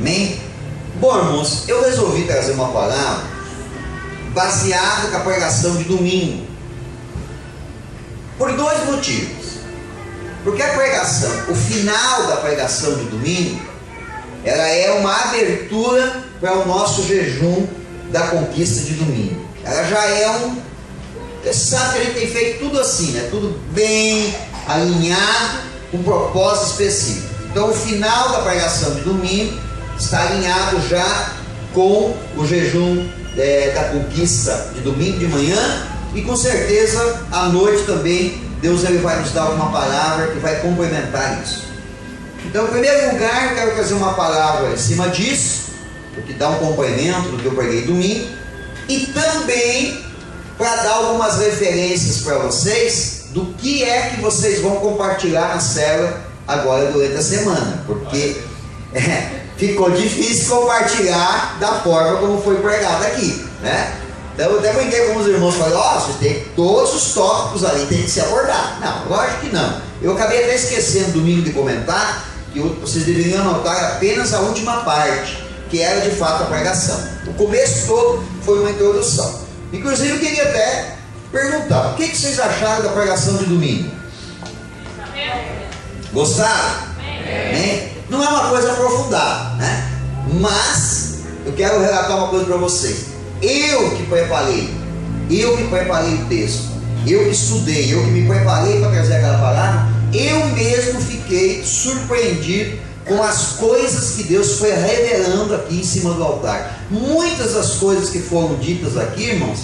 Amém? Bom, irmãos, eu resolvi trazer uma palavra baseada na pregação de domingo, por dois motivos. Porque a pregação, o final da pregação de domingo, ela é uma abertura para o nosso jejum da conquista de domingo. Ela já é você sabe que a gente tem feito tudo assim, né? Tudo bem alinhado, com propósito específico. Então o final da pregação de domingo está alinhado já com o jejum da conquista de domingo de manhã, e com certeza à noite também Deus ele vai nos dar uma palavra que vai complementar isso. Então, em primeiro lugar, eu quero trazer uma palavra em cima disso, porque dá um complemento do que eu preguei domingo, e também para dar algumas referências para vocês do que é que vocês vão compartilhar na célula agora durante a semana, porque ficou difícil compartilhar da forma como foi pregado aqui, né? Então eu até brinquei com os irmãos, falei, vocês têm todos os tópicos ali, tem que se abordar. Não, lógico que não. Eu acabei até esquecendo domingo de comentar que vocês deveriam anotar apenas a última parte, que era de fato a pregação. O começo todo foi uma introdução. Inclusive eu queria até perguntar, o que vocês acharam da pregação de domingo? Gostaram? Não é uma coisa aprofundada, né? Mas eu quero relatar uma coisa para vocês. Eu que preparei o texto, eu que estudei, eu que me preparei para trazer aquela palavra, eu mesmo fiquei surpreendido com as coisas que Deus foi revelando aqui em cima do altar. Muitas das coisas que foram ditas aqui, irmãos,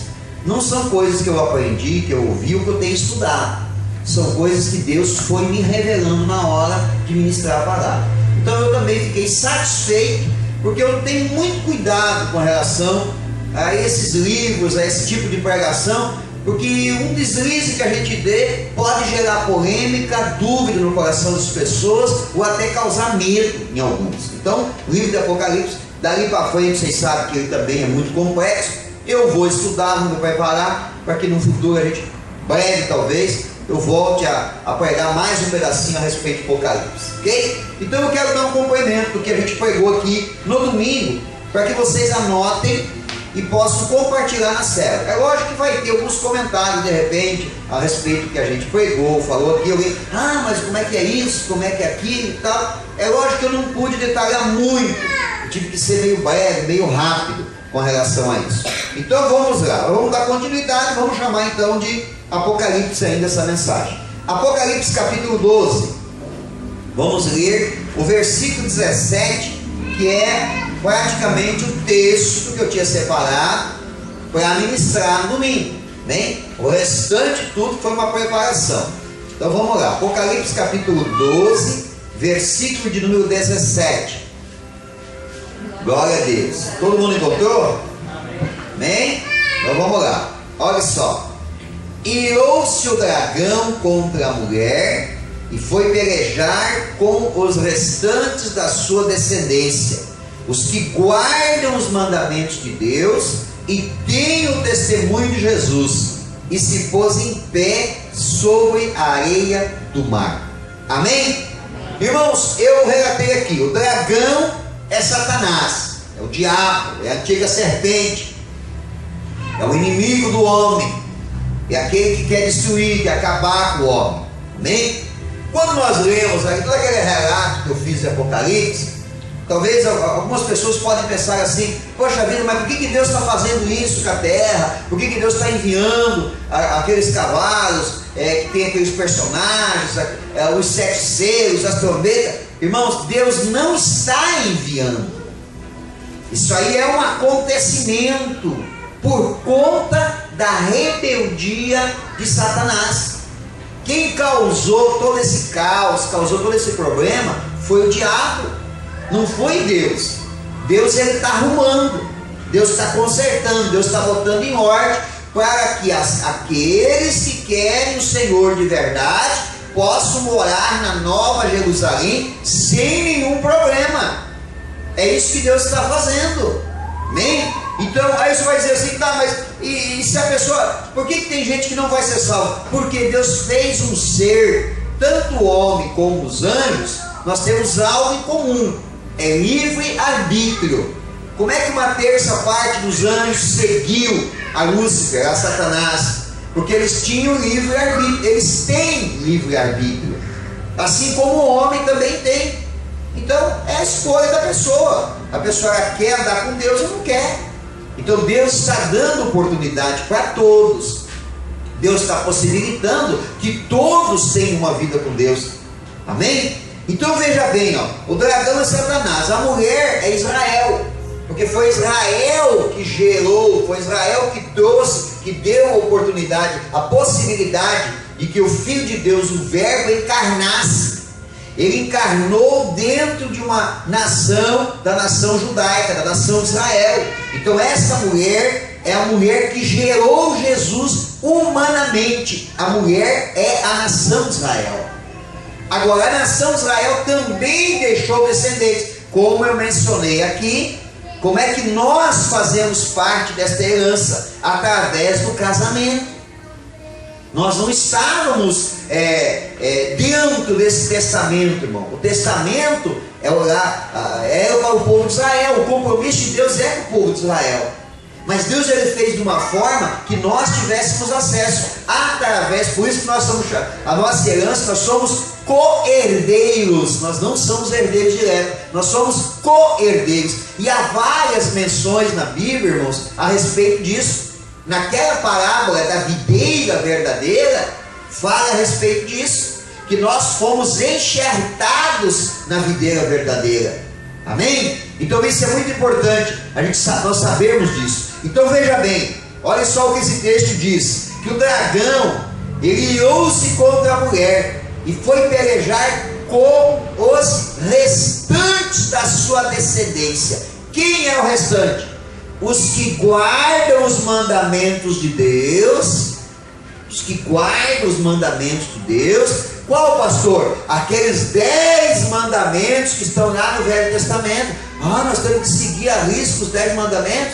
não são coisas que eu aprendi, que eu ouvi ou que eu tenho estudado. São coisas que Deus foi me revelando na hora de ministrar a palavra. Então eu também fiquei satisfeito, porque eu tenho muito cuidado com relação a esses livros, a esse tipo de pregação, porque um deslize que a gente dê pode gerar polêmica, dúvida no coração das pessoas, ou até causar medo em alguns. Então, o livro de Apocalipse, dali para frente, vocês sabem que ele também é muito complexo. Eu vou estudar, vou preparar, para que no futuro a gente, breve talvez, eu volte a pregar mais um pedacinho a respeito de Apocalipse, ok? Então eu quero dar um complemento do que a gente pregou aqui no domingo, para que vocês anotem e possam compartilhar na célula. É lógico que vai ter alguns comentários de repente a respeito do que a gente pregou, falou aqui, alguém, mas como é que é isso, como é que é aquilo e tal. É lógico que eu não pude detalhar muito, eu tive que ser meio breve, meio rápido com relação a isso. Então vamos lá, vamos dar continuidade, vamos chamar então de Apocalipse ainda essa mensagem. Apocalipse capítulo 12, vamos ler o versículo 17, que é praticamente o texto que eu tinha separado para ministrar no domingo, né? O restante tudo foi uma preparação. Então vamos lá, Apocalipse capítulo 12, versículo de número 17. Glória a Deus. Todo mundo encontrou? Amém? Então vamos lá, olha só. Irou-se o dragão contra a mulher e foi pelejar com os restantes da sua descendência, os que guardam os mandamentos de Deus e têm o testemunho de Jesus, e se pôs em pé sobre a areia do mar. Amém? Irmãos, eu relatei aqui, o dragão é Satanás, é o diabo, é a antiga serpente, é o inimigo do homem, é aquele que quer destruir, quer acabar com o homem. Amém? Quando nós lemos aí todo aquele relato que eu fiz de Apocalipse, talvez algumas pessoas podem pensar assim, poxa vida, mas por que Deus está fazendo isso com a terra? Por que Deus está enviando aqueles cavalos, que tem aqueles personagens, os 7 selos, as trombetas? Irmãos, Deus não está enviando. Isso aí é um acontecimento por conta da rebeldia de Satanás. Quem causou todo esse caos, causou todo esse problema, foi o diabo. Não foi Deus. Deus ele está arrumando, Deus está consertando, Deus está botando em ordem para que aqueles que querem o Senhor de verdade possam morar na Nova Jerusalém sem nenhum problema. É isso que Deus está fazendo. Amém? Então aí você vai dizer assim, tá, mas e se a pessoa, por que tem gente que não vai ser salva? Porque Deus fez um ser, tanto o homem como os anjos, nós temos algo em comum. é livre-arbítrio. Como é que uma terça parte dos anjos seguiu a Lúcifer, a Satanás? Porque eles tinham livre-arbítrio, eles têm livre-arbítrio. Assim como o homem também tem. Então é a escolha da pessoa. A pessoa quer andar com Deus ou não quer. Então Deus está dando oportunidade para todos. Deus está possibilitando que todos tenham uma vida com Deus. Amém? Então veja bem, ó, o dragão é Satanás, a mulher é Israel. Porque foi Israel que gerou, foi Israel que trouxe, que deu a oportunidade, a possibilidade de que o Filho de Deus, o Verbo, encarnasse. Ele encarnou dentro de uma nação, da nação judaica, da nação de Israel. Então essa mulher é a mulher que gerou Jesus humanamente. A mulher é a nação de Israel. Agora a nação de Israel também deixou descendentes. Como eu mencionei aqui, como é que nós fazemos parte desta herança? Através do casamento. Nós não estávamos dentro desse testamento, irmão. O testamento era para o povo de Israel. O compromisso de Deus é com o povo de Israel. Mas Deus ele fez de uma forma que nós tivéssemos acesso através, por isso que nós somos, a nossa herança, nós somos co-herdeiros. Nós não somos herdeiros diretos, nós somos co-herdeiros. E há várias menções na Bíblia, irmãos, a respeito disso. Naquela parábola da videira verdadeira, fala a respeito disso, que nós fomos enxertados na videira verdadeira. Amém? Então isso é muito importante, nós sabermos disso. Então veja bem, olha só o que esse texto diz, que o dragão, ele irou-se contra a mulher, e foi pelejar com os restantes da sua descendência. Quem é o restante? Os que guardam os mandamentos de Deus, os que guardam os mandamentos de Deus. Qual, pastor? Aqueles 10 mandamentos que estão lá no Velho Testamento. Nós temos que seguir a risca os 10 mandamentos.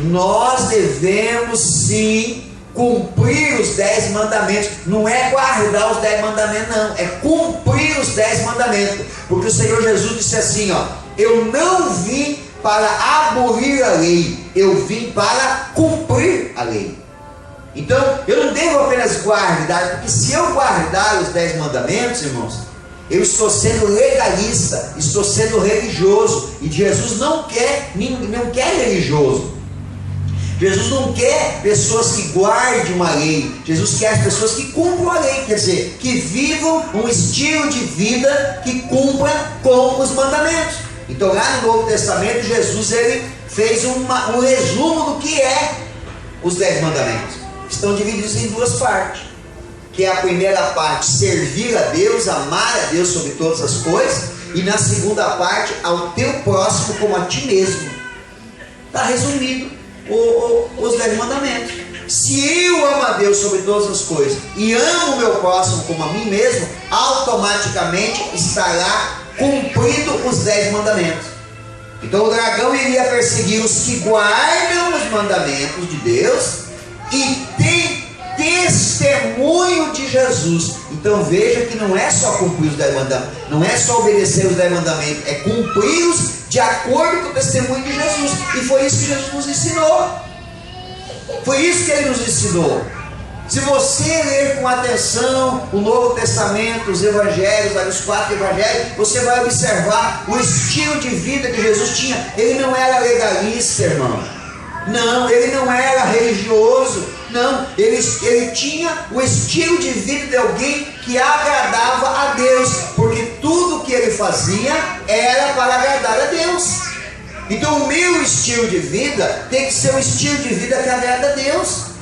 Nós devemos sim cumprir os 10 mandamentos. Não é guardar os 10 mandamentos, não, é cumprir os 10 mandamentos. Porque o Senhor Jesus disse assim, ó: eu não vim para abolir a lei, eu vim para cumprir a lei. Então, eu não devo apenas guardar, porque se eu guardar os 10 mandamentos, irmãos, eu estou sendo legalista, estou sendo religioso, e Jesus não quer religioso. Jesus não quer pessoas que guardem uma lei, Jesus quer as pessoas que cumpram a lei, quer dizer, que vivam um estilo de vida que cumpra com os mandamentos. Então lá no Novo Testamento, Jesus ele fez um resumo do que é os 10 mandamentos. Estão divididos em duas partes, que é a primeira parte, servir a Deus, amar a Deus sobre todas as coisas, e na segunda parte, ao teu próximo como a ti mesmo. Está resumido os 10 mandamentos. Se eu amo a Deus sobre todas as coisas e amo o meu próximo como a mim mesmo, automaticamente estará cumprido os 10 mandamentos. Então o dragão iria perseguir os que guardam os mandamentos de Deus e tem testemunho de Jesus. Então veja que não é só cumprir os 10 mandamentos, não é só obedecer os 10 mandamentos, é cumpri-los de acordo com o testemunho de Jesus. E foi isso que Jesus nos ensinou. Foi isso que ele nos ensinou. Se você ler com atenção o Novo Testamento, os Evangelhos, os 4 Evangelhos, você vai observar o estilo de vida que Jesus tinha. Ele não era legalista, irmão. Não, ele não era religioso. Não, ele tinha o estilo de vida de alguém que agradava a Deus, porque tudo que ele fazia era para agradar a Deus. Então o meu estilo de vida tem que ser um estilo de vida que agrada a Deus.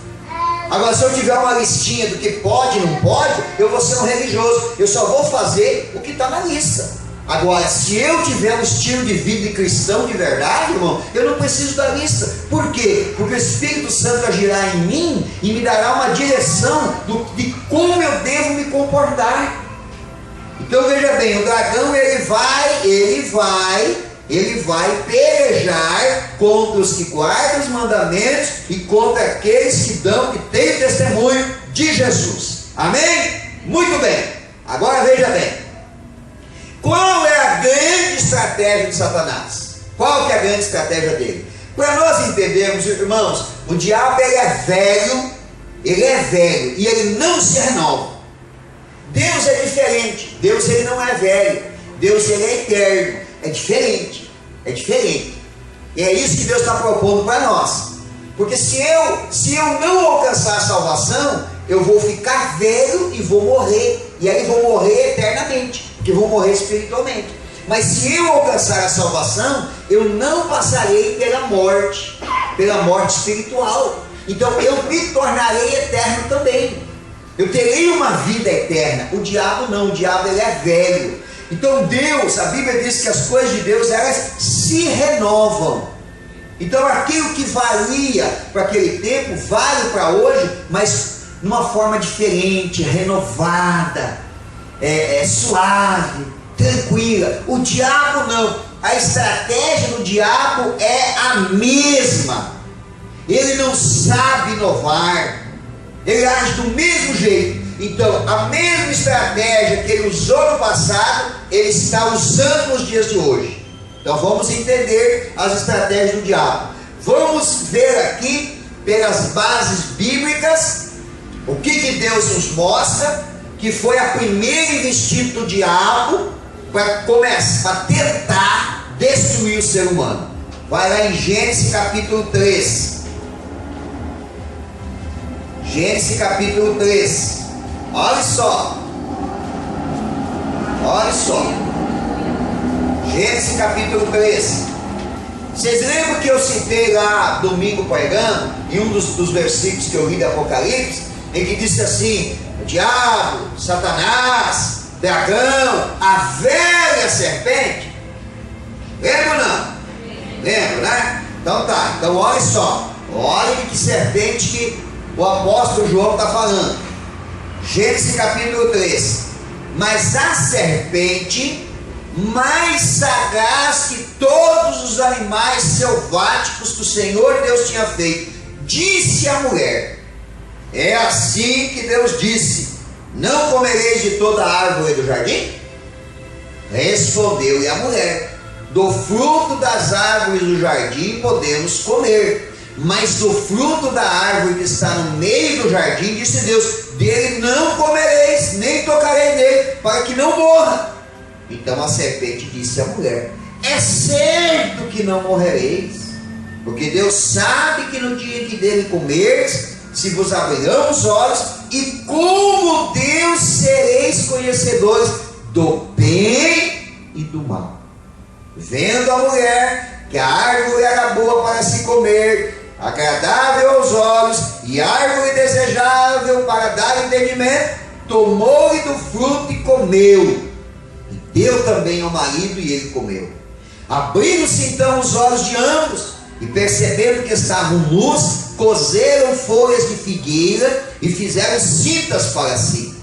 Agora, se eu tiver uma listinha do que pode e não pode, eu vou ser um religioso. Eu só vou fazer o que está na lista. Agora, se eu tiver um estilo de vida de cristão de verdade, irmão, eu não preciso da lista. Por quê? Porque o Espírito Santo agirá em mim e me dará uma direção de como eu devo me comportar. Então veja bem, o dragão ele vai pelejar contra os que guardam os mandamentos e contra aqueles que têm testemunho de Jesus. Amém? Muito bem. Agora veja bem. Qual é a grande estratégia de Satanás? Qual que é a grande estratégia dele? Para nós entendermos, irmãos, o diabo ele é velho e ele não se renova. Deus é diferente. Deus ele não é velho. Deus ele é eterno. É diferente. E é isso que Deus está propondo para nós. Porque se eu não alcançar a salvação, eu vou ficar velho e vou morrer. E aí vou morrer eternamente, porque vou morrer espiritualmente. Mas se eu alcançar a salvação, eu não passarei pela morte espiritual. Então eu me tornarei eterno também. Eu terei uma vida eterna. O diabo não, o diabo ele é velho. Então Deus, a Bíblia diz que as coisas de Deus elas se renovam. Então aquilo que valia para aquele tempo, vale para hoje, mas numa forma diferente, renovada, suave, tranquila. O diabo não. A estratégia do diabo é a mesma. Ele não sabe inovar. Ele age do mesmo jeito. Então, a mesma estratégia que ele usou no passado, ele está usando nos dias de hoje. Então, vamos entender as estratégias do diabo. Vamos ver aqui, pelas bases bíblicas, o que Deus nos mostra, que foi a primeira investida do diabo para tentar destruir o ser humano. Vai lá em Gênesis capítulo 3. Gênesis capítulo 3. Olha só. Gênesis capítulo 3. Vocês lembram que eu citei lá domingo pregando, em um dos versículos que eu li de Apocalipse, em que disse assim: o diabo, Satanás, dragão, a velha serpente? Lembra ou não? Lembra, né? Então tá, então olha só. Olha que serpente que o apóstolo João está falando. Gênesis capítulo 3. Mas a serpente, mais sagaz que todos os animais selváticos que o Senhor Deus tinha feito, disse à mulher: é assim que Deus disse: não comereis de toda a árvore do jardim? Respondeu-lhe a mulher: do fruto das árvores do jardim podemos comer, mas do fruto da árvore que está no meio do jardim, disse Deus, dele não comereis, nem tocarei nele, para que não morra. Então a serpente disse à mulher: é certo que não morrereis, porque Deus sabe que no dia que dele comerdes, se vos abrirão os olhos, e como Deus sereis conhecedores do bem e do mal. Vendo a mulher que a árvore era boa para se comer, agradável aos olhos, e árvore desejável para dar entendimento, tomou-lhe do fruto e comeu, e deu também ao marido, e ele comeu. Abriram-se então os olhos de ambos, e percebendo que estavam nus, cozeram folhas de figueira e fizeram cintas para si.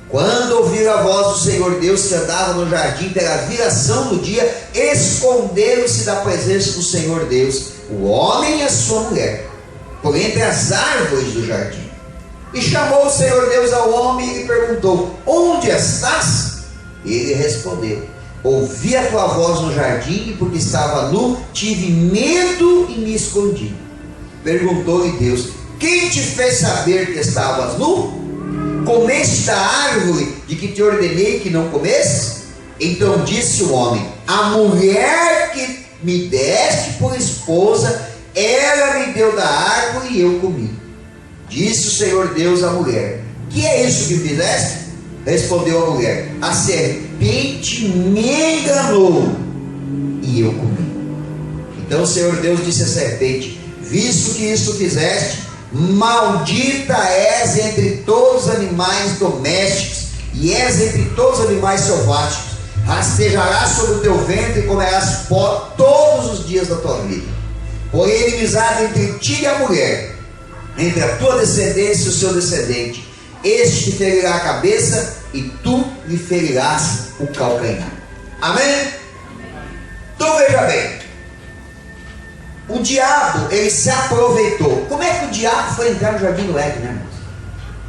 Quando ouviram a voz do Senhor Deus que andava no jardim pela viração do dia, esconderam-se da presença do Senhor Deus, o homem e a sua mulher, por entre as árvores do jardim. E chamou o Senhor Deus ao homem e lhe perguntou: onde estás? Ele respondeu: ouvi a tua voz no jardim, e porque estava nu, tive medo e me escondi. Perguntou-lhe Deus: quem te fez saber que estavas nu? Comeste da árvore de que te ordenei que não comesses? Então disse o homem: a mulher que me deste por esposa, ela me deu da árvore e eu comi. Disse o Senhor Deus à mulher: que é isso que fizeste? Respondeu a mulher: a serpente me enganou e eu comi. Então o Senhor Deus disse à serpente: visto que isto fizeste, maldita és entre todos os animais domésticos, e és entre todos os animais selváticos. Rastejarás sobre o teu ventre e comerás pó todos os dias da tua vida. Porém, inimizade entre ti e a mulher, entre a tua descendência e o seu descendente. Este te ferirá a cabeça e tu lhe ferirás o calcanhar. Amém? Então veja bem, o diabo, ele se aproveitou. Como é que o diabo foi entrar no jardim do Éden, né, irmãos?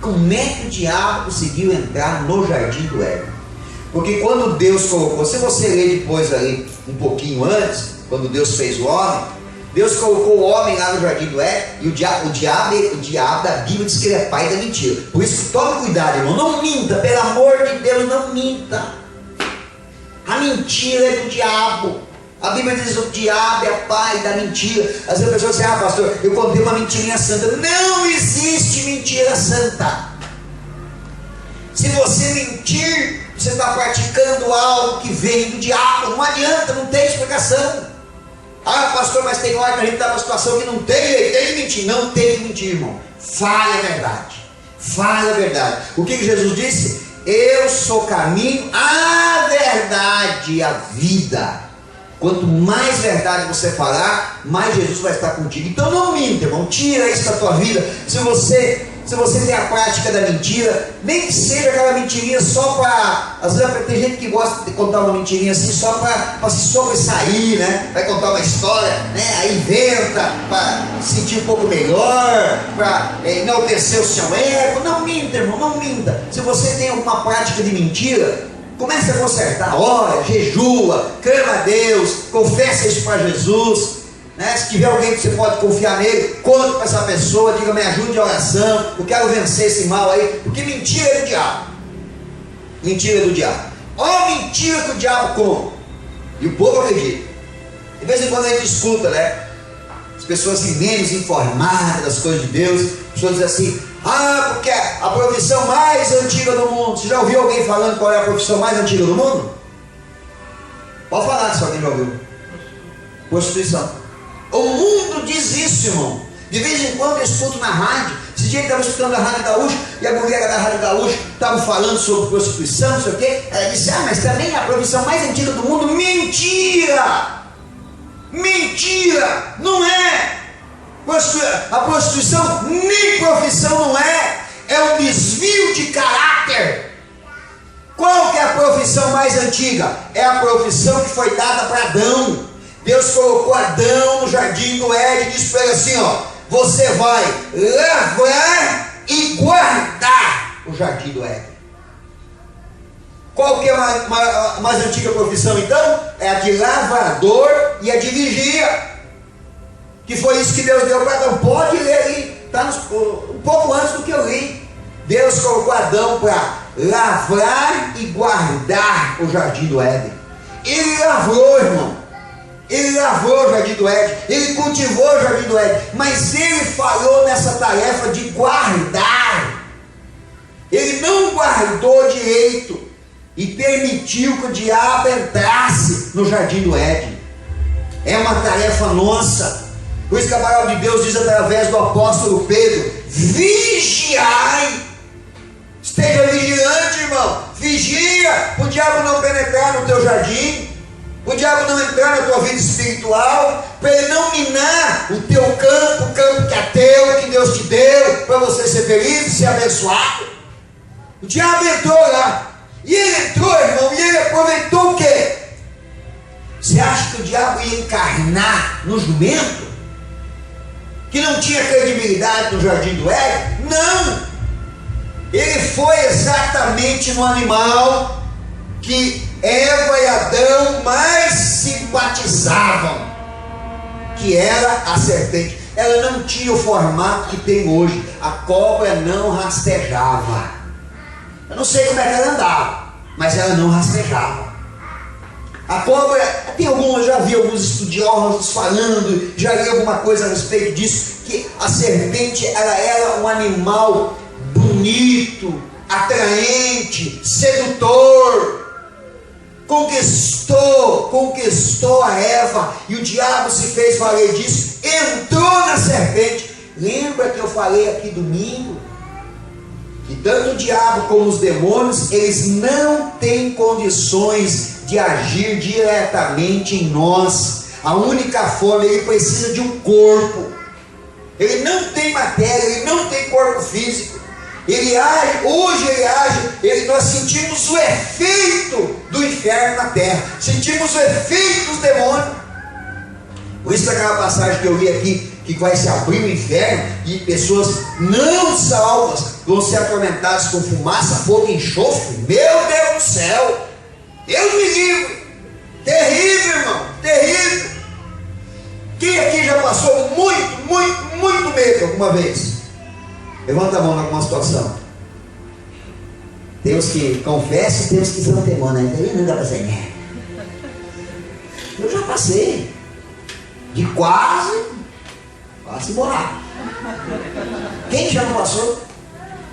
Como é que o diabo conseguiu entrar no jardim do Éden? Porque quando Deus colocou, se você ler depois ali, um pouquinho antes, quando Deus fez o homem, Deus colocou o homem lá no jardim do Éden, e o diabo da Bíblia diz que ele é pai da mentira. Por isso, tome cuidado, irmão, não minta, pelo amor de Deus, não minta. A mentira é do diabo. A Bíblia diz que o diabo é pai da mentira. Às vezes a pessoa diz, pastor, eu contei uma mentirinha santa. Não existe mentira santa. Se você mentir, você está praticando algo que vem do diabo. Não adianta, não tem explicação. Pastor, mas tem hora que a gente está numa situação que não tem que mentir. Não tem que mentir, irmão. Fale a verdade. Fale a verdade. O que Jesus disse? Eu sou o caminho, a verdade e a vida. Quanto mais verdade você falar, mais Jesus vai estar contigo. Então não minta, irmão. Tira isso da tua vida. Se você tem a prática da mentira, nem que seja aquela mentirinha só para... Às vezes tem gente que gosta de contar uma mentirinha assim só para se sobressair, né? Vai contar uma história, né? Aí inventa para se sentir um pouco melhor, para enaltecer o seu ego. Não minta, irmão, não minta. Se você tem alguma prática de mentira, comece a consertar, ora, jejua, clama a Deus, confessa isso para Jesus. Se tiver alguém que você pode confiar nele, conte para essa pessoa, diga, me ajude em oração, eu quero vencer esse mal aí, porque mentira é do diabo. Mentira é do diabo. Olha a mentira que o diabo conta. E o povo acredita. De vez em quando a gente escuta, né? As pessoas assim, menos informadas das coisas de Deus, as pessoas dizem assim, porque a profissão mais antiga do mundo. Você já ouviu alguém falando qual é a profissão mais antiga do mundo? Pode falar se alguém já ouviu. Prostituição. O mundo diz isso, irmão. De vez em quando eu escuto na rádio. Esse dia eu estava escutando a Rádio Gaúcha, e a mulher da Rádio Gaúcha estava falando sobre prostituição, não sei o quê. Ela disse, mas também a profissão mais antiga do mundo. Mentira! Mentira! Não é! A prostituição nem profissão não é. É um desvio de caráter. Qual que é a profissão mais antiga? É a profissão que foi dada para Adão. Deus colocou Adão no jardim do Éden e disse para ele assim, você vai lavrar e guardar o jardim do Éden. Qual que é a mais antiga profissão então? É a de lavrador e a de vigia. Que foi isso que Deus deu para Adão. Pode ler ali, está um pouco antes do que eu li. Deus colocou Adão para lavrar e guardar o jardim do Éden. Ele lavrou, irmão. Ele lavrou o jardim do Éden, ele cultivou o jardim do Éden, mas ele falhou nessa tarefa de guardar. Ele não guardou direito e permitiu que o diabo entrasse no jardim do Éden. É uma tarefa nossa. Por isso que a palavra de Deus diz através do apóstolo Pedro, vigiai. Esteja vigilante, irmão. Vigia, o diabo não penetrar no teu jardim, o diabo não entrar na tua vida espiritual, para ele não minar o teu campo, o campo que é teu, que Deus te deu, para você ser feliz e ser abençoado. O diabo entrou lá, e ele entrou, irmão, e ele aproveitou o quê? Você acha que o diabo ia encarnar no jumento? Que não tinha credibilidade no jardim do Éden? Não! Ele foi exatamente no animal que Eva e Adão mais simpatizavam, que era a serpente. Ela não tinha o formato que tem hoje. A cobra não rastejava. Eu não sei como é que ela andava, mas ela não rastejava. A cobra, já vi alguns estudiosos falando, já li alguma coisa a respeito disso, que a serpente ela era um animal bonito, atraente, sedutor. Conquistou a Eva, e o diabo se fez valer disso, entrou na serpente. Lembra que eu falei aqui domingo? Que tanto o diabo como os demônios, eles não têm condições de agir diretamente em nós. A única forma, ele precisa de um corpo. Ele não tem matéria, ele não tem corpo físico. Ele age, nós sentimos o efeito do inferno na terra, sentimos o efeito dos demônios. Por isso aquela passagem que eu li aqui, que vai se abrir o inferno, e pessoas não salvas vão ser atormentadas com fumaça, fogo e enxofre. Meu Deus do céu! Deus me livre. Terrível, irmão, terrível. Quem aqui já passou muito medo alguma vez? Levanta a mão em alguma situação. Tem os que confessam e tem os que são temor, né? Não dá pra ser, né? Eu já passei. De quase morar. Quem já não passou?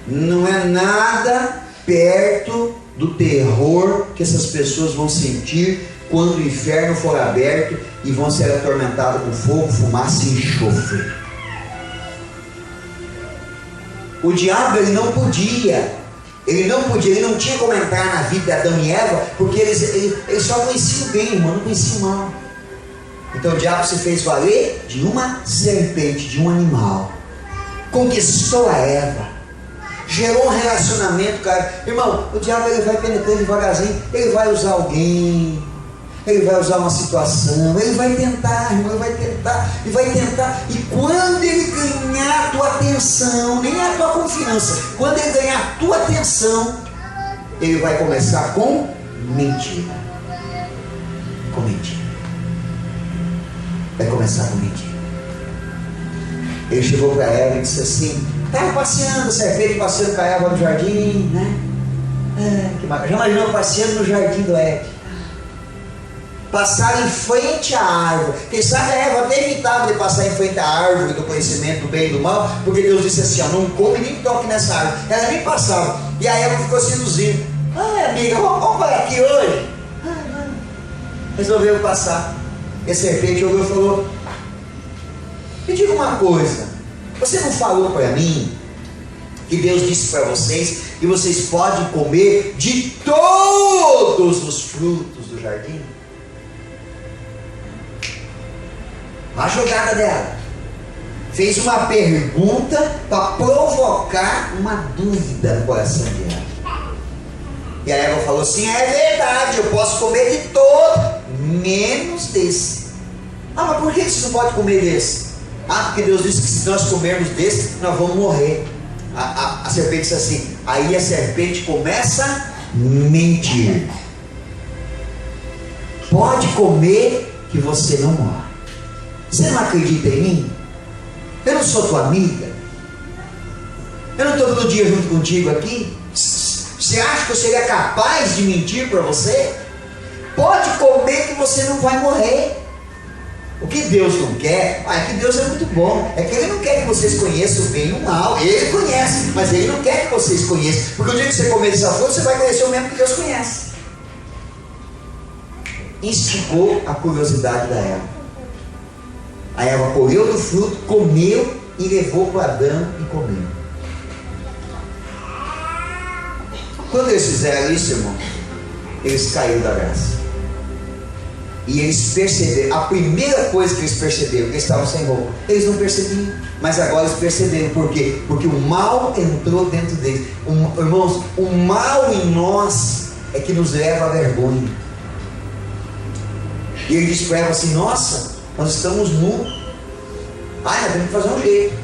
Não é nada perto do terror que essas pessoas vão sentir quando o inferno for aberto e vão ser atormentados com fogo, fumaça e enxofre. O diabo ele não tinha como entrar na vida de Adão e Eva, porque eles só conheciam o bem, irmão, não conheciam o mal. Então o diabo se fez valer de uma serpente, de um animal. Conquistou a Eva, gerou um relacionamento, cara. Irmão, o diabo ele vai penetrando devagarzinho, ele vai usar alguém, ele vai usar uma situação, ele vai tentar, irmão, ele vai tentar, e quando ele ganhar a tua atenção, nem a tua confiança, quando ele ganhar a tua atenção, ele vai começar com mentira. Com mentira. Vai começar com mentira. Ele chegou para ela e disse assim, estava passeando, serpente passeando com a Eva no jardim, né? Já imaginou passeando no jardim do Éden? Passar em frente à árvore. Quem sabe a Eva até evitava de passar em frente à árvore do conhecimento do bem e do mal, porque Deus disse assim, ó, não come nem toque nessa árvore. Ela nem passava. E a Eva ficou seduzindo. Amiga, vamos para aqui hoje? Resolveu passar. E a serpente olhou e falou, me diga uma coisa, você não falou para mim que Deus disse para vocês que vocês podem comer de todos os frutos do jardim? A jogada dela fez uma pergunta para provocar uma dúvida no coração dela. E a Eva falou assim, é verdade, eu posso comer de todo, menos desse. Mas por que você não pode comer desse? Porque Deus disse que se nós comermos desse, nós vamos morrer. A serpente disse assim, aí a serpente começa a mentir. Pode comer que você não morre. Você não acredita em mim? Eu não sou tua amiga? Eu não estou todo dia junto contigo aqui? Você acha que eu seria capaz de mentir para você? Pode comer que você não vai morrer. O que Deus não quer, é que Deus é muito bom, é que Ele não quer que vocês conheçam o bem e o mal. Ele conhece, mas Ele não quer que vocês conheçam, porque o dia que você comer dessa fruta, você vai conhecer o mesmo que Deus conhece. Instigou a curiosidade da Eva. A Eva correu do fruto, comeu e levou para Adão e comeu. Quando eles fizeram isso, irmão, eles caíram da graça. E eles perceberam, a primeira coisa que eles perceberam, que eles estavam sem roupa. Eles não percebiam, mas agora eles perceberam. Por quê? Porque o mal entrou dentro deles. Irmãos, o mal em nós é que nos leva à vergonha. E ele disse para ela assim, nossa, nós estamos nus. Nós temos que fazer um jeito.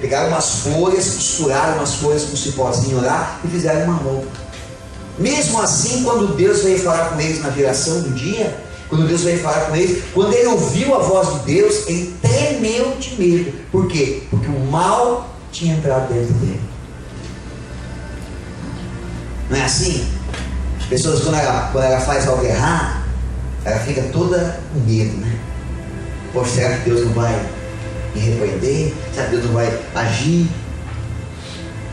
Pegaram umas folhas, costuraram umas folhas com um cipózinho lá e fizeram uma roupa. Mesmo assim, quando Deus veio falar com eles na viração do dia, quando Deus veio falar com eles, quando ele ouviu a voz de Deus, ele tremeu de medo. Por quê? Porque o mal tinha entrado dentro dele. Não é assim? As pessoas, quando ela faz algo errado, ela fica toda com medo, né? Poxa, será que Deus não vai me repreender? Será que Deus não vai agir?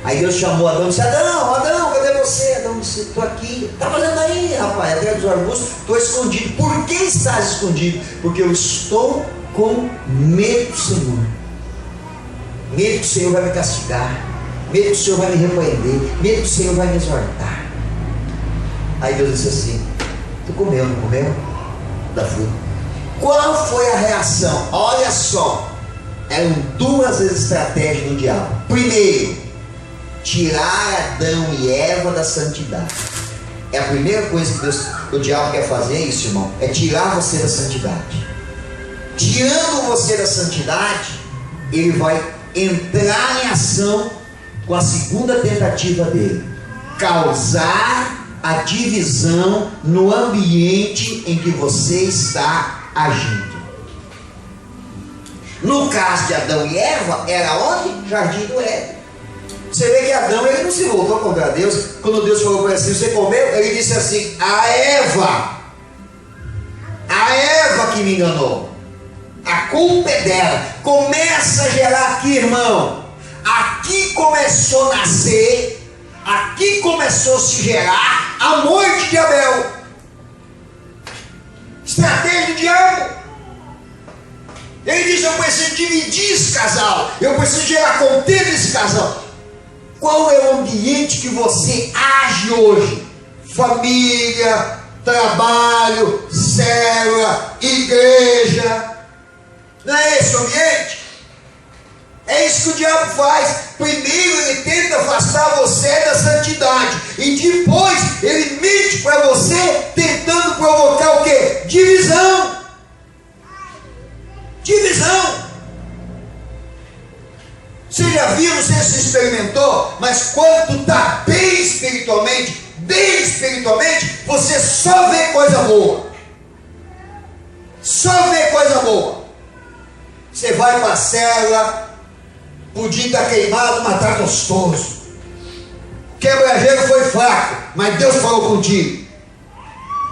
Aí Deus chamou Adão e disse, Adão, cadê você? Adão disse, estou aqui. Está fazendo aí, rapaz, atrás dos arbustos, estou escondido. Por que estás escondido? Porque eu estou com medo do Senhor. Medo que o Senhor vai me castigar, medo que o Senhor vai me repreender, medo que o Senhor vai me exortar. Aí Deus disse assim, tu comeu, não comeu? Da fruta. Qual foi a reação? Olha só, eram duas estratégias do diabo. Primeiro, tirar Adão e Eva da santidade. É a primeira coisa que o diabo quer fazer, isso, irmão, é tirar você da santidade. Tirando você da santidade, ele vai entrar em ação com a segunda tentativa dele, causar a divisão no ambiente em que você está agindo. No caso de Adão e Eva, era onde? Jardim do Éden. Você vê que Adão, ele não se voltou contra Deus. Quando Deus falou para ele assim, você comeu? Ele disse assim, a Eva que me enganou. A culpa é dela. Começa a gerar aqui, irmão. Aqui começou a nascer, aqui começou a se gerar a morte de Abel. Estratégia do diabo. Ele diz, eu preciso dividir esse casal, eu preciso gerar contento nesse casal. Qual é o ambiente que você age hoje? Família, trabalho, célula, igreja. Não é esse o ambiente? É isso que o diabo faz. Primeiro ele tenta afastar você da santidade, e depois ele mente para você, tentando provocar o quê? Divisão. Divisão. Você já viu, não sei se você experimentou, mas quando tu está bem espiritualmente, você só vê coisa boa. Só vê coisa boa. Você vai para a célula, o dia está queimado, mas está gostoso. O quebra-gelo foi fraco, mas Deus falou contigo.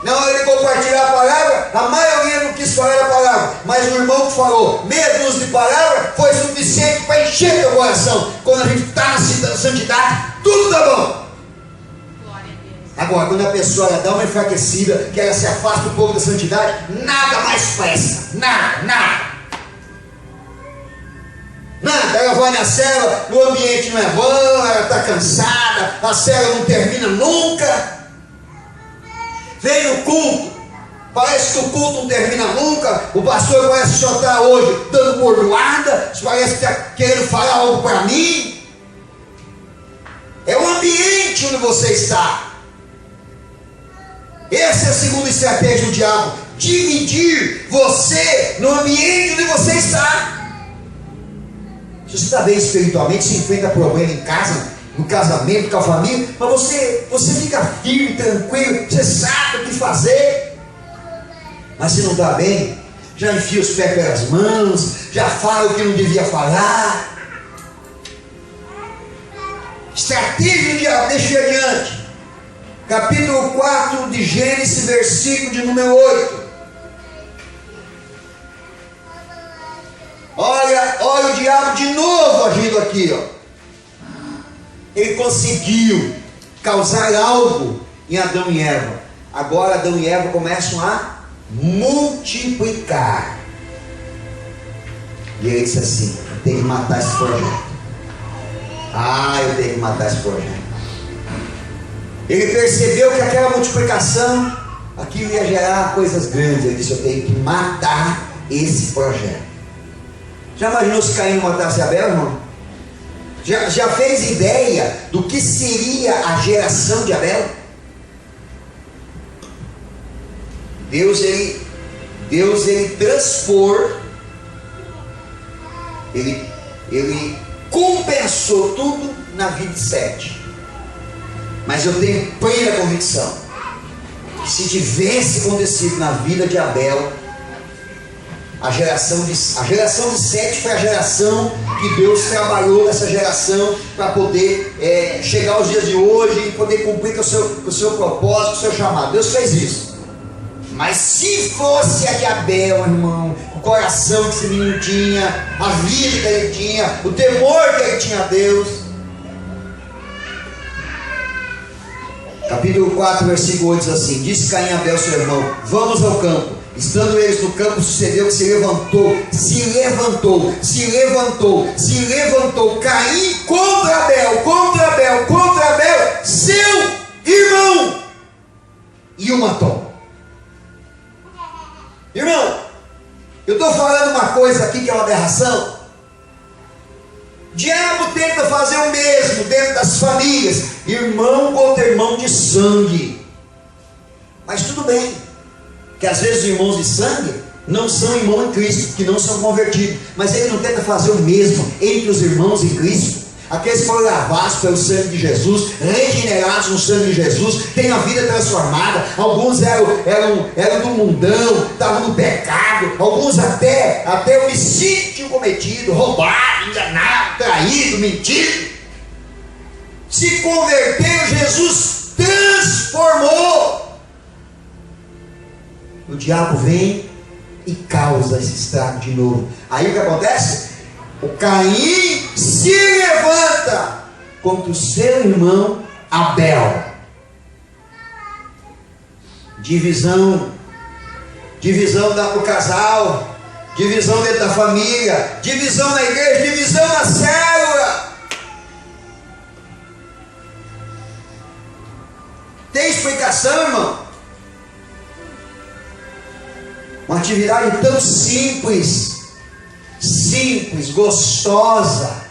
Na hora de compartilhar a palavra, a maioria não quis falar a palavra, mas o irmão que falou meia dúzia de palavras foi suficiente para encher teu coração. Quando a gente está na santidade, tudo está bom. Agora, quando a pessoa dá uma enfraquecida, que ela se afasta um pouco da santidade, nada mais presta. Nada. Ela vai na célula, o ambiente não é bom, ela está cansada, a célula não termina nunca. Vem no culto, parece que o culto não termina nunca, o pastor parece que só está hoje dando bordoada, parece que está querendo falar algo para mim. É o ambiente onde você está. Essa é a segunda estratégia do diabo, dividir você no ambiente onde você está. Se você está bem espiritualmente, você enfrenta problema em casa, no casamento, com a família, mas você fica firme, tranquilo, você sabe o que fazer. Mas se não está bem, já enfia os pés pelas mãos, já fala o que não devia falar. Estratégia do diabo, deixa eu ir adiante. Capítulo 4 de Gênesis, versículo de número 8. Olha o diabo de novo agindo aqui, ó. Ele conseguiu causar algo em Adão e Eva. Agora Adão e Eva começam a multiplicar. E ele disse assim, eu tenho que matar esse projeto. Eu tenho que matar esse projeto. Ele percebeu que aquela multiplicação, aquilo ia gerar coisas grandes. Ele disse, eu tenho que matar esse projeto. Já imaginou se Caim matasse Abel, irmão? Já fez ideia do que seria a geração de Abel? Deus ele transpôs, ele compensou tudo na vida de Sete. Mas eu tenho plena convicção que se tivesse acontecido na vida de Abel, a geração de Sete foi a geração que Deus trabalhou nessa geração para poder chegar aos dias de hoje e poder cumprir com o seu propósito, com o seu chamado. Deus fez isso. Mas se fosse a de Abel, irmão, o coração que esse menino tinha, a vida que ele tinha, o temor que ele tinha a Deus. Capítulo 4, versículo 8 diz assim: disse Caim a Abel, seu irmão, vamos ao campo. Estando eles no campo, sucedeu que se levantou Caim contra Abel, seu irmão, e o matou. Irmão, eu estou falando uma coisa aqui que é uma aberração. O diabo tenta fazer o mesmo dentro das famílias, irmão contra irmão de sangue. Mas tudo bem, que às vezes os irmãos de sangue não são irmãos em Cristo, que não são convertidos, mas ele não tenta fazer o mesmo entre os irmãos em Cristo. aqueles que foram lavados pelo sangue de Jesus, regenerados no sangue de Jesus, têm a vida transformada. Alguns eram do mundão, estavam no pecado, alguns até homicídio tinham cometido, roubado, enganado, traído, mentido. Se converteram, Jesus transformou. O diabo vem e causa esse estrago de novo. Aí o que acontece? O Caim se levanta contra o seu irmão Abel. Divisão dá para o casal, divisão dentro da família, divisão na igreja, divisão na célula. Tem explicação, irmão? Uma atividade tão simples, gostosa,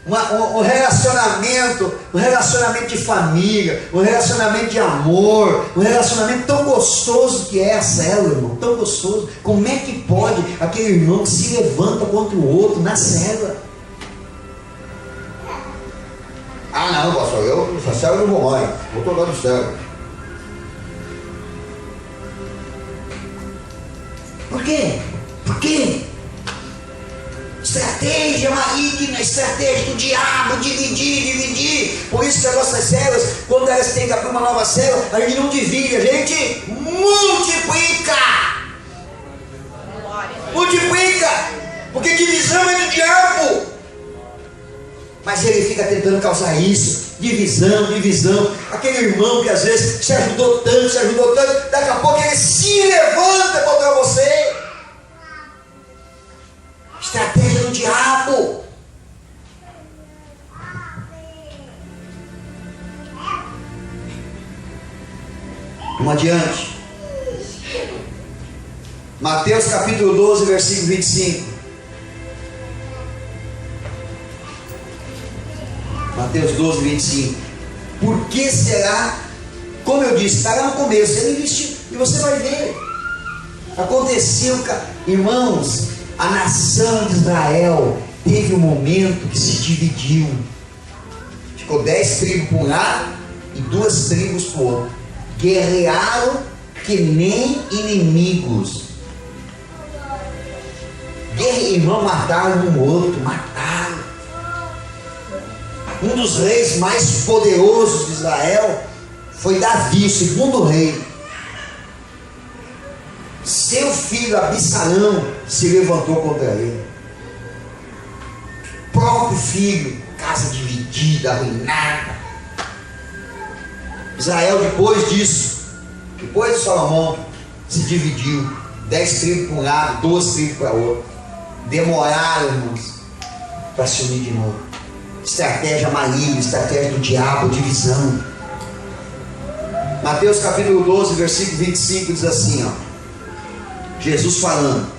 um relacionamento de família, um relacionamento de amor, um relacionamento tão gostoso que é a célula, irmão, tão gostoso. Como é que pode aquele irmão que se levanta contra o outro na célula? Ah não, pastor, essa célula eu não vou mais, vou tocar no céu. Por quê? Estratégia maligna, estratégia do diabo, dividir. Por isso que as nossas células, quando elas têm que abrir uma nova célula, a gente não divide, a gente multiplica. Porque divisão é do diabo. Mas ele fica tentando causar isso, divisão. Aquele irmão que às vezes se ajudou tanto, daqui a pouco ele se levanta contra você. Estratégia do diabo. Vamos adiante. Mateus capítulo 12, versículo 25. Mateus 12, 25. Por que será? Como eu disse, está lá no começo. Ele existe e você vai ver. Aconteceu, irmãos, a nação de Israel teve um momento que se dividiu. Ficou 10 tribos para um lado e 2 tribos para o outro. Guerrearam que nem inimigos. Irmão, mataram um outro, mataram. Um dos reis mais poderosos de Israel foi Davi, o segundo rei. Seu filho Absalão se levantou contra ele. Próprio filho, casa dividida, arruinada. Israel, depois disso, depois de Salomão, se dividiu. 10 tribos para um lado, 2 tribos para o outro. Demoraram, irmãos, para se unir de novo. Estratégia maligna, estratégia do diabo, divisão. Mateus capítulo 12, versículo 25 diz assim, ó. Jesus falando.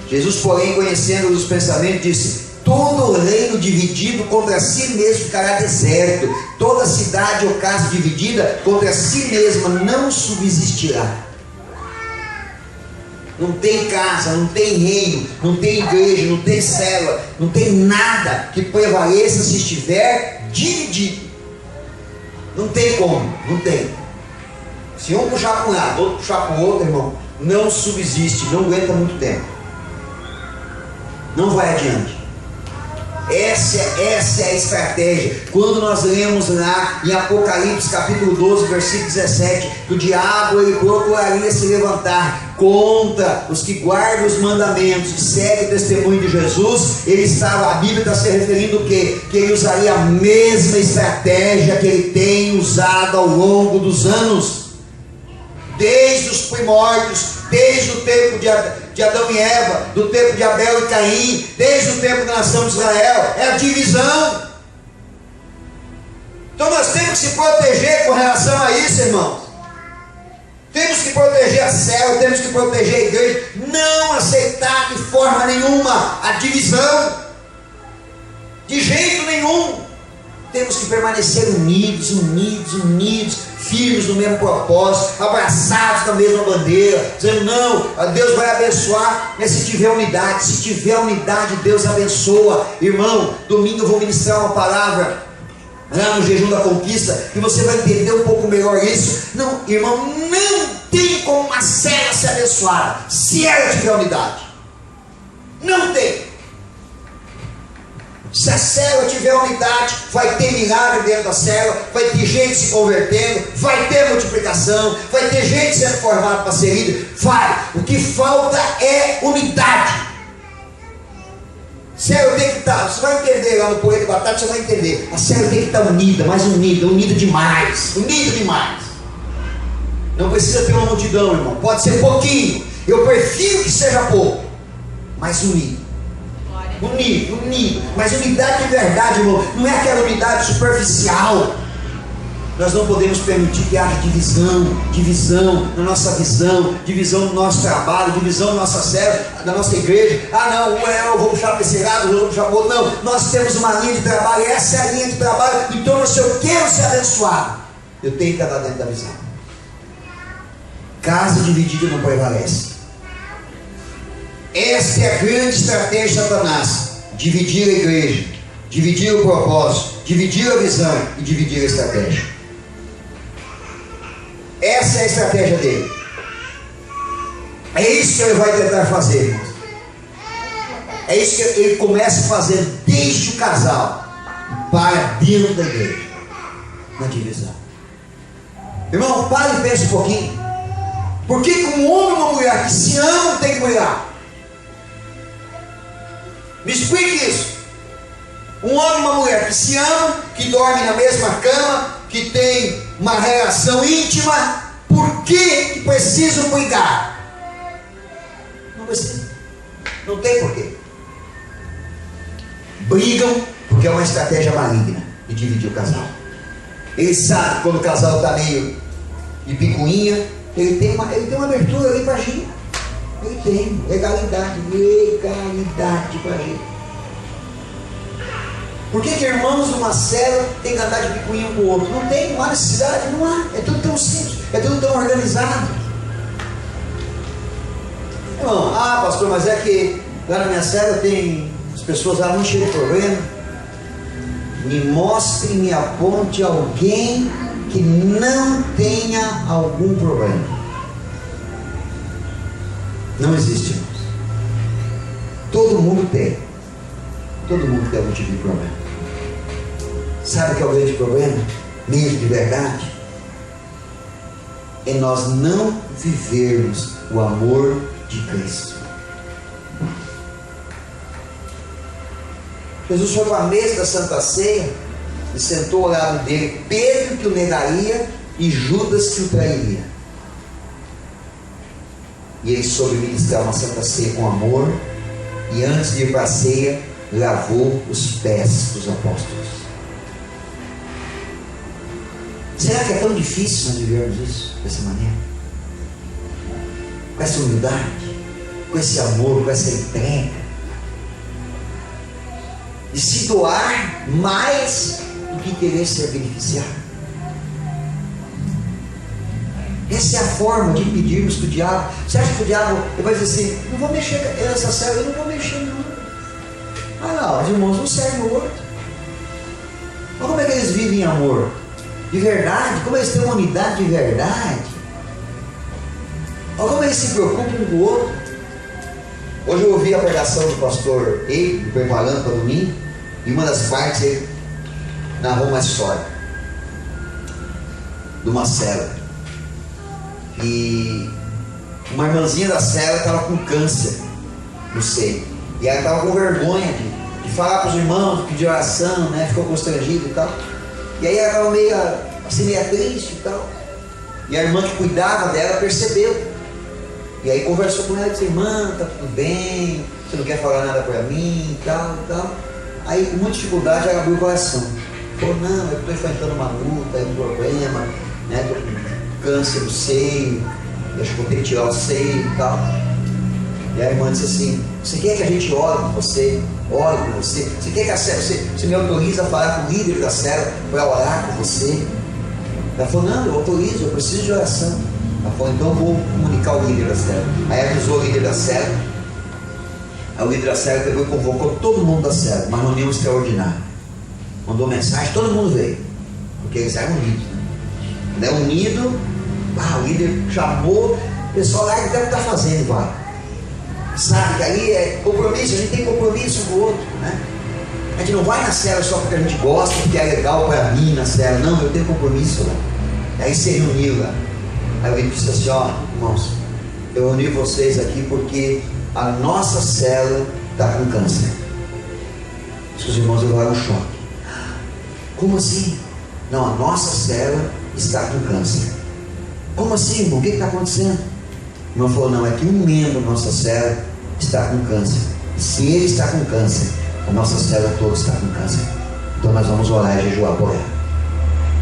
Jesus, porém, conhecendo os pensamentos, disse: todo reino dividido contra si mesmo ficará deserto. Toda cidade ou casa dividida contra si mesma não subsistirá. Não tem casa, não tem reino, não tem igreja, não tem célula, não tem nada que prevaleça se estiver dividido. Não tem como, não tem. Se um puxar para um lado, outro puxar para o outro, irmão, não subsiste, não aguenta muito tempo. Não vai adiante. Essa é a estratégia. Quando nós lemos lá em Apocalipse capítulo 12, versículo 17, que o diabo ele procuraria se levantar contra os que guardam os mandamentos e seguem o testemunho de Jesus, a Bíblia está se referindo o quê? Que ele usaria a mesma estratégia que ele tem usado ao longo dos anos, desde os primórdios, desde o tempo de Adão e Eva, do tempo de Abel e Caim, desde o tempo da nação de Israel. É a divisão. Então nós temos que se proteger com relação a isso, irmãos. Temos que proteger a célula, temos que proteger a igreja. Não aceitar de forma nenhuma a divisão, de jeito nenhum. Temos que permanecer unidos, firmes no mesmo propósito, abraçados na mesma bandeira, dizendo: não, Deus vai abençoar, mas se tiver unidade, Deus abençoa. Irmão, domingo eu vou ministrar uma palavra lá no Jejum da Conquista, que você vai entender um pouco melhor isso. Não, irmão, não tem como uma célula ser abençoada se ela tiver unidade. Não tem. Se a célula tiver unidade, vai ter milagre dentro da célula, vai ter gente se convertendo, vai ter multiplicação, vai ter gente sendo formada para ser líder. Vai. O que falta é unidade. Célula tem que estar, você vai entender lá no Poeta de Batata, você vai entender. A célula tem que estar unida, mas unida demais. Unida demais. Não precisa ter uma multidão, irmão. Pode ser pouquinho. Eu prefiro que seja pouco, mas unido. Unido. Mas unidade de verdade, irmão. Não é aquela unidade superficial. Nós não podemos permitir que haja divisão na nossa visão, divisão no nosso trabalho, divisão na nossa célula, na nossa igreja. Não, eu vou puxar para esse lado, eu vou puxar para o outro. Não, nós temos uma linha de trabalho, essa é a linha de trabalho. Então, se eu quero ser abençoado, eu tenho que estar dentro da visão. Casa dividida não prevalece. Esta é a grande estratégia de Satanás: dividir a igreja, dividir o propósito, dividir a visão e dividir a estratégia. Essa é a estratégia dele. É isso que ele vai tentar fazer, irmãos. É isso que ele começa a fazer desde o casal para dentro da igreja, na divisão. Irmão, para e pensa um pouquinho. Por que um homem e uma mulher que se amam tem que brigar? Me explique isso. Um homem e uma mulher que se amam, que dormem na mesma cama, que tem uma relação íntima, por que precisam brigar? Não precisa. Não tem porquê. Brigam porque é uma estratégia maligna de dividir o casal. Ele sabe que quando o casal está meio de picuinha, ele tem uma abertura ali para agir. Ele tem legalidade para agir. Por que irmãos numa célula tem que andar de picuinha um com o outro? Não há necessidade, não há. É tudo tão simples, é tudo tão organizado. Irmão, pastor, mas é que lá na minha célula tem as pessoas lá não cheiam de problema. Me mostre, me aponte alguém que não tenha algum problema. Não existe, irmãos. Todo mundo tem. Todo mundo tem algum tipo de problema. Sabe o que é o grande problema? Mesmo de verdade? É nós não vivermos o amor de Cristo. Jesus foi para a mesa da Santa Ceia e sentou ao lado dele Pedro, que o negaria, e Judas, que o trairia. E ele soube ministrar uma Santa Ceia com amor, e antes de ir para a ceia, lavou os pés dos apóstolos. Será que é tão difícil nós vivermos isso dessa maneira? Com essa humildade, com esse amor, com essa entrega, de se doar mais do que querer ser beneficiado. Essa é a forma de impedirmos que o diabo. Você acha que o diabo vai dizer assim: não vou mexer nessa célula, eu não vou mexer não. Não, os irmãos não servem o outro. Mas como é que eles vivem em amor? De verdade? Como eles têm uma unidade de verdade? Olha como eles se preocupam um com o outro. Hoje eu ouvi a pregação do pastor Ei, preparando para domingo, e uma das partes ele narrou uma história de uma célula. E uma irmãzinha da célula estava com câncer no seio. E ela estava com vergonha de falar para os irmãos, de pedir oração, né? Ficou constrangida e tal. E aí ela estava meio triste e tal. E a irmã que cuidava dela percebeu. E aí conversou com ela e disse: irmã, tá tudo bem, você não quer falar nada para mim e tal e tal. Aí com muita dificuldade ela abriu o coração. Falou: não, eu estou enfrentando uma luta, um problema, né? Estou com câncer no seio, acho que vou ter que tirar o seio e tal. E a irmã disse assim: você quer que a gente ore por você? Ore por você. Você quer que você me autoriza a falar com o líder da célula para orar por você? Ela falou, não, eu autorizo, eu preciso de oração. Ela falou, então eu vou comunicar o líder da célula. Aí avisou o líder da célula. Aí o líder da célula pegou e convocou todo mundo da célula, uma reunião extraordinária. Mandou mensagem, todo mundo veio, porque eles eram unidos, né? Unido, o líder chamou, o pessoal lá que deve estar fazendo, vai. Sabe que aí é compromisso, a gente tem compromisso com o outro, né? A gente não vai na célula só porque a gente gosta, porque é legal para mim na célula, não, eu tenho compromisso lá. Aí se reuniu lá. Aí ele disse assim, ó, irmãos, eu reuni vocês aqui porque a nossa célula está com câncer. Os irmãos levaram um choque. Como assim? Não, a nossa célula está com câncer. Como assim, irmão? O que está acontecendo? O irmão falou, não, é que um membro da nossa célula está com câncer. Se ele está com câncer, a nossa célula toda está com câncer. Então nós vamos orar e jejuar por ela.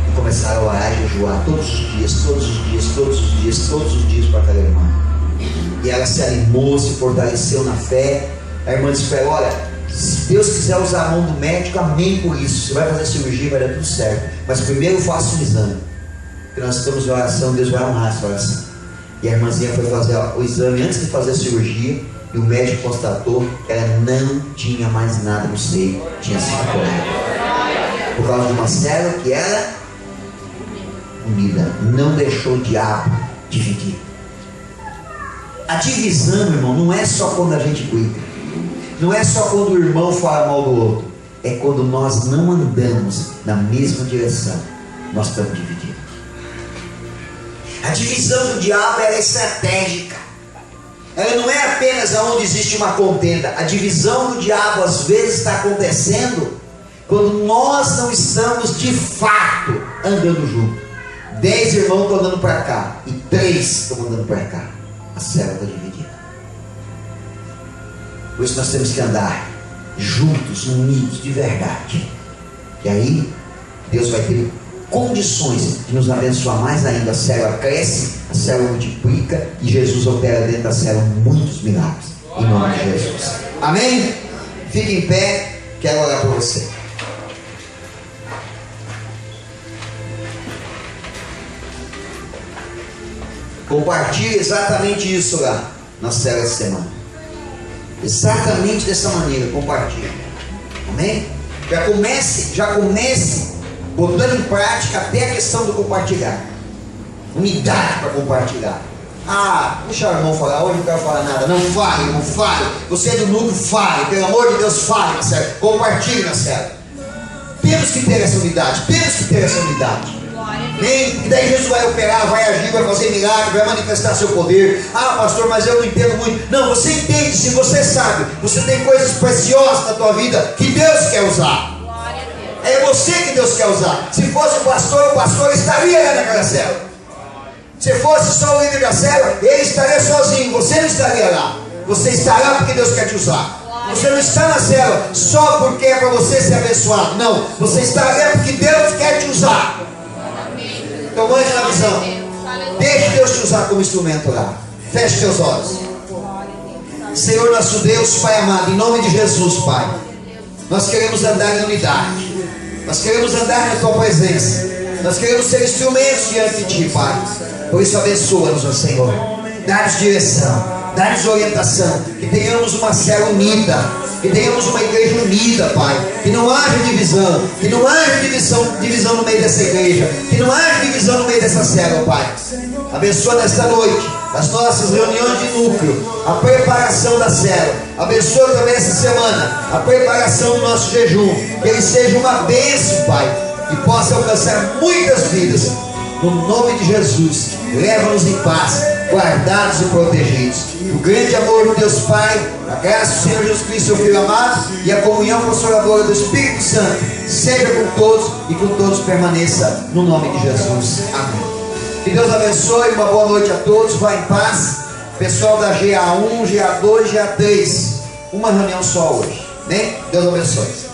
E começaram a orar e jejuar todos os dias para aquela irmã. E ela se animou, se fortaleceu na fé. A irmã disse para ela, olha, se Deus quiser usar a mão do médico, amém por isso. Você vai fazer cirurgia, vai dar tudo certo. Mas primeiro faça um exame. Porque nós estamos em oração, Deus vai honrar essa oração. E a irmãzinha foi fazer o exame antes de fazer a cirurgia. E o médico constatou que ela não tinha mais nada no seio. Tinha sido curada. Por causa de uma célula que era unida. Não deixou o diabo dividir. A divisão, irmão, não é só quando a gente briga. Não é só quando o irmão fala mal do outro. É quando nós não andamos na mesma direção. Nós estamos divididos. A divisão do diabo é estratégica. Ela não é apenas onde existe uma contenda. A divisão do diabo às vezes está acontecendo quando nós não estamos de fato andando junto. 10 irmãos estão andando para cá e 3 estão andando para cá. A célula está dividida. Por isso nós temos que andar juntos, unidos, de verdade. E aí Deus vai ter condições de nos abençoar mais ainda. A célula cresce, a célula multiplica e Jesus opera dentro da célula muitos milagres. Em nome de Jesus. Amém? Fique em pé, quero orar por você. Compartilhe exatamente isso lá na célula essa semana. Exatamente dessa maneira, compartilhe. Amém? Já comece botando em prática até a questão do compartilhar. Unidade para compartilhar. Deixa o irmão falar, hoje não quero falar nada. Não fale, irmão, fale. Você é do núcleo, fale. Pelo amor de Deus, fale na célula. Compartilhe na célula. Temos que ter essa unidade. E daí Jesus vai operar, vai agir, vai fazer milagre, vai manifestar seu poder. Pastor, mas eu não entendo muito. Não, você entende, se você sabe. Você tem coisas preciosas na tua vida que Deus quer usar. É você que Deus quer usar. Se fosse o pastor estaria lá naquela célula. Se fosse só o líder da célula, ele estaria sozinho. Você não estaria lá. Você estará porque Deus quer te usar. Você não está na célula só porque é para você ser abençoado. Não, você está lá porque Deus quer te usar. Então ande na visão. Deixe Deus te usar como instrumento lá. Feche seus olhos. Senhor nosso Deus, Pai amado, em nome de Jesus, Pai, nós queremos andar em unidade. Nós queremos andar na tua presença. Nós queremos ser instrumentos diante de ti, Pai. Por isso abençoa-nos, ó Senhor. Dá-nos direção, dá-nos orientação. Que tenhamos uma célula unida. Que tenhamos uma igreja unida, Pai. Que não haja divisão. Que não haja divisão no meio dessa igreja. Que não haja divisão no meio dessa célula, Pai. Abençoa nesta noite as nossas reuniões de núcleo, a preparação da célula. Abençoa também essa semana a preparação do nosso jejum. Que ele seja uma bênção, Pai, e possa alcançar muitas vidas. No nome de Jesus, leva-nos em paz, guardados e protegidos. O grande amor de Deus Pai, a graça do Senhor Jesus Cristo, seu Filho amado, e a comunhão consoladora do Espírito Santo seja com todos e com todos permaneça no nome de Jesus. Amém. Que Deus abençoe, uma boa noite a todos, vá em paz. Pessoal da GA1, GA2, GA3, uma reunião só hoje. Amém? Deus abençoe.